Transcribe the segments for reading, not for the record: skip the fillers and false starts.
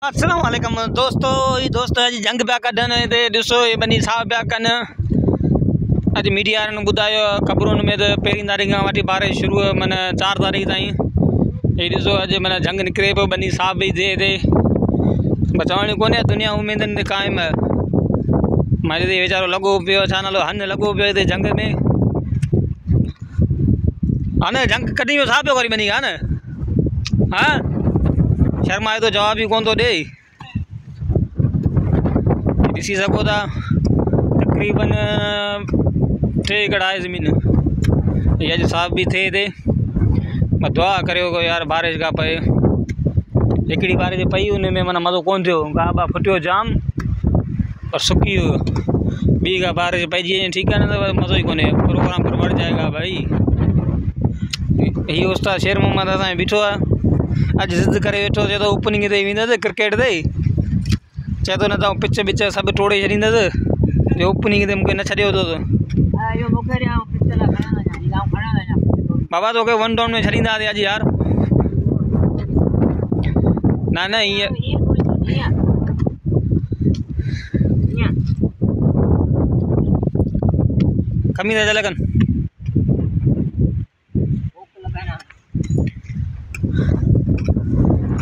अस्सलाम वालेकुम दोस्तों, ये दोस्त अॼु जंग पिया कढनि ते ॾिसो ये बनी साहब पिया कनि। अॼु मीडिया वारनि ॿुधायो ख़बरुनि में त पहिरीं तारीख़ खां वठी बारिश शुरू माना 4 तारीख़ ताईं। ये ॾिसो अॼु माना जंग निकिरे पियो, बनी साहब बि थिए ते बचाइण कोन्हे, दुनिया उमेदनि ते क़ाइमु आहे। मां ते वीचारो लॻो पियो, छा नालो हन लॻो पियो हिते जंग में। हा न जंग कढी वियो छा पियो करी बनी हा न, हा शर्माए तो जवाब ही कौन तो दे। ॾिसी सको था तकरीबन 3 एकड़ आहे ज़मीन। ये अॼु साफ़ भी थे थे, दुआ करियो को यार बारिश का पए। हिकिड़ी बारिश पई उनमें माना मज़ो कोन थियो, गाह बाह फुटियो जाम और सुकी वियो। ॿी का बारिश पइजी वञे ठीकु आहे, न त मज़ो ही कोन्हे, प्रोग्राम पर बढ़ जाएगा भाई। ये उस्ताद शेर मोहम्मद असां बीठो आहे, अॼु ज़िद करे वेठो, चए थो ओपनिंग ते वेंदुसि क्रिकेट ते, चए थो न त पिच विच सभु तोड़े छॾींदुसि, ओपनिंग ते मूंखे न छॾियो अथव। बाबा तोखे 1 डाउन में छॾींदासीं अॼु यार। न न ईअं कमी था लॻनि।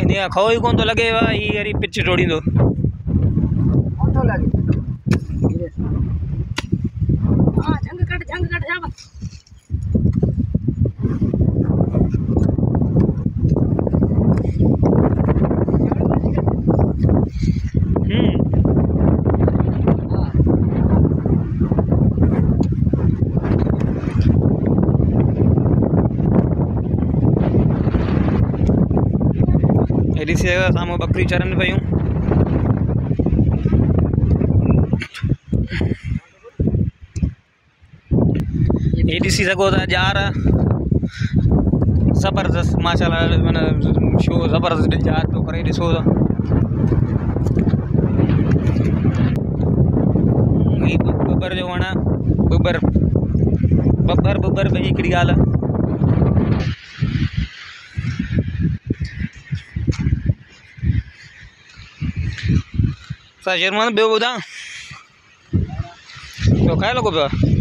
इनका खो ही कोन तो लगे वा, ही अरी पिच तोड़ींदो। ॾिसी साम्हूं बकरी चरनि पियूं। ये ॾिसी सघो था जार ज़बरदस्त माशाल्लाह, माना शो ज़बरदस्त जार पियो करे, ॾिसो था। बब्बर जो वण आहे, बब्बर भई हिकिड़ी ॻाल्हि आहे। शेर मोहम्मद ॿियो ॿुधां, ॿियो खाए लॻो पियो आहे।